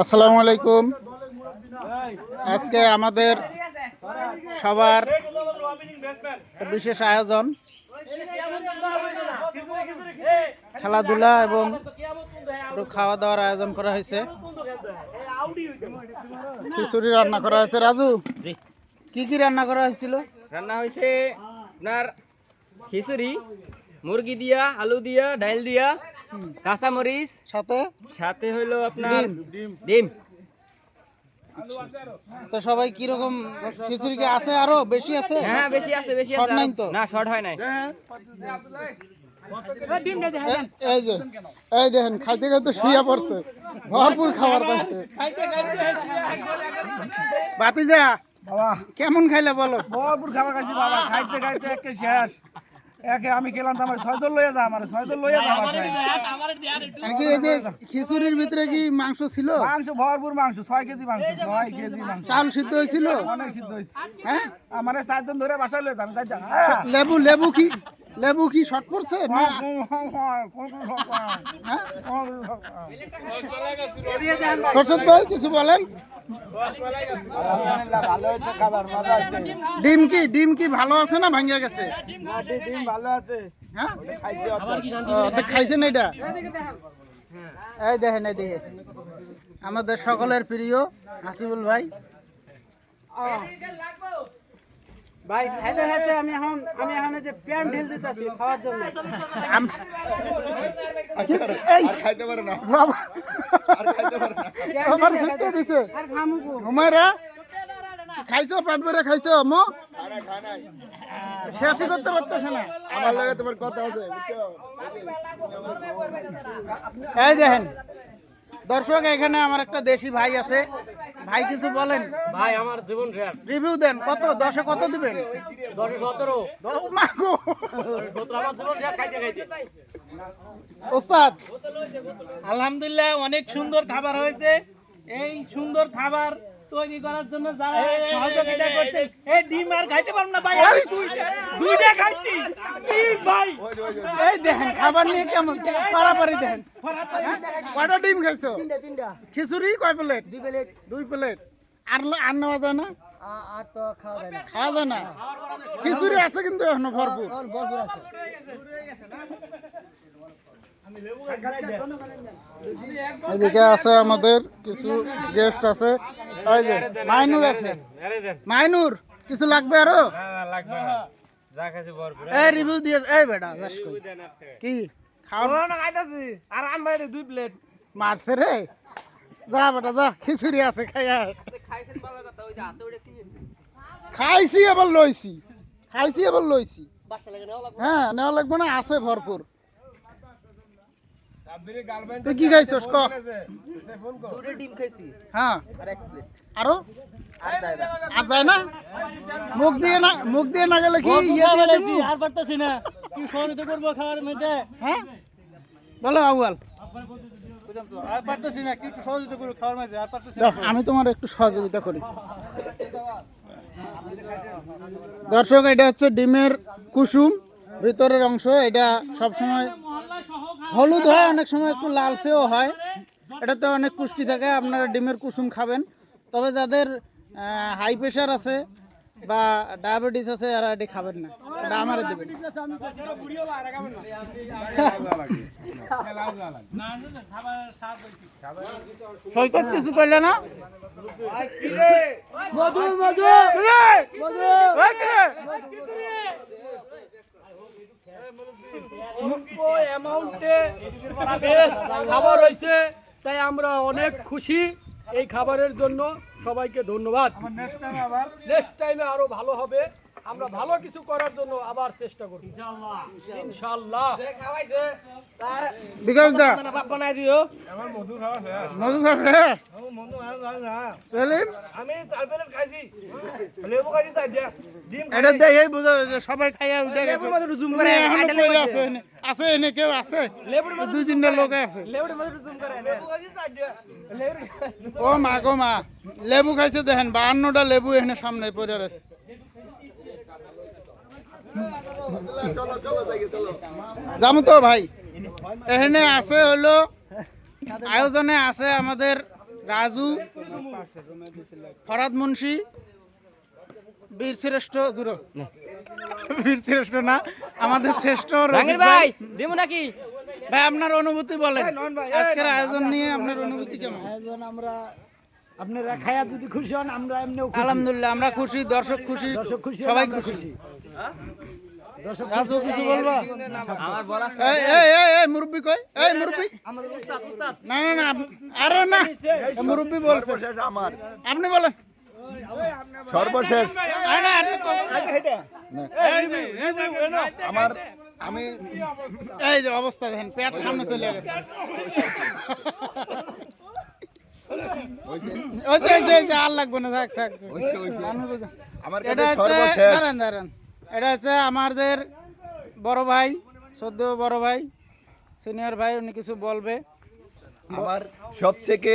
আসসালামু আলাইকুম। আজকে আমাদের সবার বিশেষ আয়োজন, খেলাধুলা এবং একটু খাওয়া দাওয়ার আয়োজন করা হয়েছে। খিচুড়ি রান্না করা হয়েছে। রাজু, কি কি রান্না করা হয়েছিল? রান্না হয়েছে আপনার খিচুড়ি, মুরগি দিয়া, আলু দিয়া, ডাল দিয়া, কাঁচামরিচ, সাথে সাথে হইলো আপনার ডিম। তো সবাই কিরকম খিচুড়ি কি আছে? আরো বেশি আছে? হ্যাঁ বেশি আছে, বেশি শর্ট আছে। নাই তো? না শর্ট হয় নাই। এই দেখেন খাইতে খাইতে শুয়ে পড়ছে, ভরপুর খাবার পাইছে। বাতিজা বাবা কেমন খাইলে বলো? ভরপুর খাবার খাইছি বাবা, খাইতে খাইতে একে শেষ। একে আমি গেলাম, আমার 6 জন লইয়া যা, আমার 6 জন লইয়া যা। কি এই যে খিচুড়ির ভিতরে কি মাংস ছিল? মাংস ভরপুর মাংস, 6 কেজি মাংস, 6 কেজি মাংস। চাল সিদ্ধ হয়েছিল? অনেক সিদ্ধ হয়েছে। হ্যাঁ, আমার 4 জন ধরে বাসায় লইয়া যাম। লেবু কি শর্ট পড়ছে? খরচত ভাই কিছু বলেন। ডিম কি ভালো আছে না ভাঙ্গা গেছে? ডিম ভালো আছে। হ্যাঁ, খাইছেন এটা? এই দেখেন, এই দেখে আমাদের সকলের প্রিয় হাসিবুল ভাই। ভাই খাইতে খাইতে আমি এখন যে প্যান্ট ঢিল দিতেছি খাওয়ার জন্য। খাইতে পারে না বাবা, আমার ছুটে দিছে। আর খামুকু ঘুমাইরা খাইছো, পেট ভরে খাইছো? মো শেষই করতে পারতেছে না। আমার লাগে তোমার কথা আছে, এই দেখেন দর্শক, এখানে আমার একটা দেশি ভাই আছে। ভাই কিছু বলেন। ভাই আমার জীবন শেয়ার। রিভিউ দেন। কত 10-এ কত দিবেন? 10 17 মাগো 17 আমার জীবন শেয়ার খাইতে খাইতে। ওস্তাদ আলহামদুলিল্লাহ অনেক সুন্দর খাবার হয়েছে। এই সুন্দর খাবার তৈরি করার জন্য যারা সহযোগিতা করছেন, এই ডিম আর খাইতে পারব না ভাই, আমি দুইটা খাইছি প্লিজ ভাই। এই দেখেন খাবার নিয়ে কেমন পারাপারি দেখেন। কয়টা ডিম খাইছো? তিনটা খিচুড়ি কয় প্লেট? 2 প্লেট। আর নেওয়া যায় না? আর তো খাওয়া যায় না, খাওয়া যায় না। খিচুড়ি আছে কিন্তু এখনো ভরপুর। ভরপুর আছে। এদিকে আছে আমাদের কিছু গেস্ট আছে। এই যে মাইনুর আছে। মাইনুর কিছু লাগবে আরো? লাগবে না, যা খাইছে ভরপুর। এই রিভিউ দিয়ে এই বেটা জাস্ট কি খাওয়া না খাইতাছি আর আম ভাই 2 প্লেট মারছে রে। যা বেটা যা, খিচুড়ি আছে খাইয়া। খাইছেন ভালো কথা, ওই যে হাতে ওটা কিনেছি খাইছি আবার লইছি। বাসা লাগে নাও লাগবে। হ্যাঁ, নেওয়া লাগবে না, আছে ভরপুর। তুই কি খাইছস ক? 2টা ডিম খাইছি হ্যাঁ, আর 1 প্লেট আরো আর যায় না। আর যায় না? মুখ দিয়ে না গেলে কি ইয়ে দিয়ে দেব? আর পারতাছি না, কি সহযোগিতা করব খাওয়ার মধ্যে? হ্যাঁ বলো আউয়াল। আর পারতাছি না, কি সহযোগিতা করব খাওয়ার মধ্যে? আর পারতাছি দাও, আমি তোমার একটু সহযোগিতা করি। দর্শক, এটা হচ্ছে ডিমের কুসুম, ভিতরের অংশ। এটা সবসময় হলুদ হয়, অনেক সময় একটু লালচেও হয়। এটাতে অনেক পুষ্টি থাকে। আপনারা ডিমের কুসুম খাবেন। তবে যাদের হাই প্রেশার আছে বা ডায়াবেটিস আছে, এরা এটি খাবেন না। এটা আমারে দেবেন। সৈকত কিছু কইলে না? খাবার হয়েছে, তাই আমরা অনেক খুশি এই খাবারের জন্য। সবাইকে ধন্যবাদ। নেক্সট টাইমে আরো ভালো হবে। আমরা ভালো কিছু করার জন্য আবার চেষ্টা করব ইনশাআল্লাহ। বিকাশ দা বানাই দিও। মধু খাবে? সেলিম আমি 4 প্লেট খাইছি, লেবু খাইছি 4 দিয়া, ডিম এটা দেখেই বোঝা যায় যে সবাই খাইয়া উঠে গেছে। মধ্যে জুম করে এখনো পড়ে আছে এনে। আছে এনে কেউ আছে? লেবুর মধ্যে 2-3টা লোক আছে। লেবুর মধ্যে জুম করে লেবু খাইছি 4 দিয়া, লেবু ও মা গো মা, লেবু খাইছে দেখেন। 52টা লেবু এখানে সামনে পড়ে আছে। যাবো তো ভাই। এখানে আছে হলো আয়োজনে আছে আমাদের রাজু, ফরাদ মুন্সি, বীরশ্রেষ্ঠ বীরশ্রেষ্ঠ না, আমাদের শ্রেষ্ঠ রফিক জাহাঙ্গীর ভাই দেবো নাকি? ভাই আপনার অনুভূতি বলেন, আজকের আয়োজন নিয়ে আপনার অনুভূতি কেমন? আপনারা খায়া যদি খুশি হন আমরা এমনিও আলহামদুলিল্লাহ আমরা খুশি, দর্শক খুশি, সবাই খুশি। রাজু কিছু বলবা? আমার বলা এই এই এই এই মুরব্বি কই? এই মুরব্বি, না না না আরে না, মুরব্বি বলছে, আমার আপনি বলেন। সর্বশেষ আরে না, আপনি আমার আমি এই যে অবস্থা দেখেন, পেট সামনে চলে গেছে। ওই যে আর লাগবে না, থাক থাক। আমার এটা কাছে হচ্ছে, সর্বশেষ দাঁড়ান, এটা হচ্ছে আমাদের বড় ভাই, সদ্য বড় ভাই, সিনিয়র ভাই, উনি কিছু বলবে। আমার সবথেকে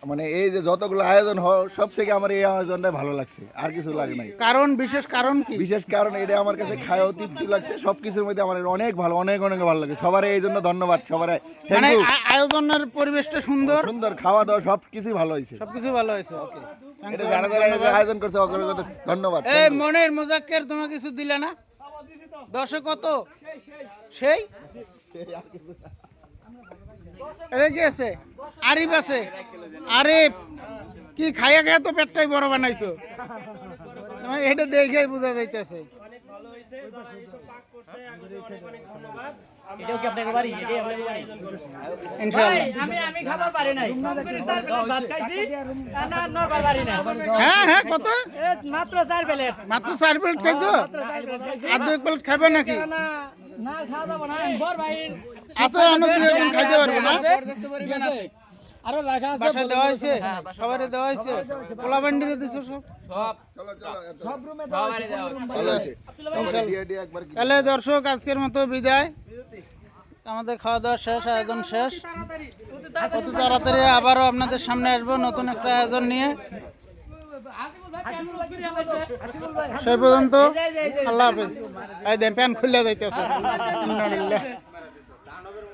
মানে এই যে যতগুলো আয়োজন হয় সবথেকে আমার এই আয়োজনটা ভালো লাগছে, আর কিছু লাগে নাই। কারণ, বিশেষ কারণ কি? বিশেষ কারণ এটা আমার কাছে খায়ও তৃপ্তি লাগছে, সবকিছুর মধ্যে আমার অনেক ভালো, অনেক অনেক ভালো লাগে। সবার এই জন্য ধন্যবাদ, সবার মানে আয়োজনের পরিবেশটা সুন্দর, সুন্দর, খাওয়া দাওয়া সবকিছুই ভালো হয়েছে। সবকিছু ভালো হয়েছে। এটা যারা যারা এই যে আয়োজন করছে অগ্রগত ধন্যবাদ। এই মনের মুজাক্কের, তোমার কিছু দিলে না? 10 কত? সেই এটা কি আছে? আরিফ আছে। আরিফ কি খাইয়া খাইয়া তো পেটটাই বড় বানাইছো, তোমার এটা দেখেই বোঝা যাইতেছে। ইনশাআল্লাহ। আমি খাবার পারি নাই ভাত খাইছি না নরবার পারি না হ্যাঁ হ্যাঁ, কত? মাত্র 4 প্লেট মাত্র 4 প্লেট খাইছো? আর 2 প্লেট খাবে নাকি? না খাওয়া যাবো না বর ভাই আচ্ছা, আমি 2 একদিন খাইতে পারবো না। আরো রাখা আছে বাসায় দেওয়া হয়েছে, সবারই দেওয়া হয়েছে, পোলা বান্ডিরে দিছো সব। সব রুমে সবারই দেওয়া ভালো আছে। আমার দিয়ে দিয়ে একবার কি তাহলে দর্শক আজকের মতো বিদায়, আমাদের খাওয়া দাওয়া শেষ, আয়োজন শেষ। অতি তাড়াতাড়ি আবারও আপনাদের সামনে আসবো নতুন একটা আয়োজন নিয়ে। সেই পর্যন্ত আল্লাহ হাফেজ। এই দেন প্যান খুলে যাইতেছে।